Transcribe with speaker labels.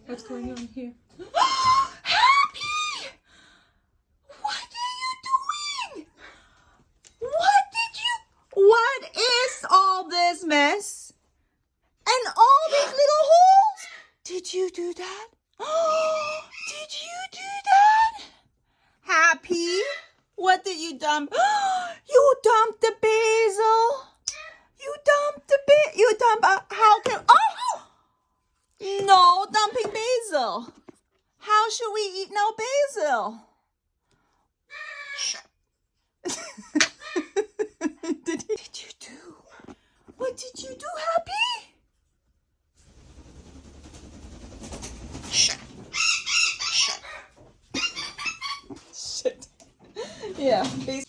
Speaker 1: What's going on here?
Speaker 2: Happy! What are you doing? What is all this mess? And all these little holes? Did you do that? Did you do that? Happy? What did you dump? You dumped the basil. You dumped the you dump how can no dumping basil. How should we eat no basil? Did you do? What did you do, Happy? Shit. Yeah.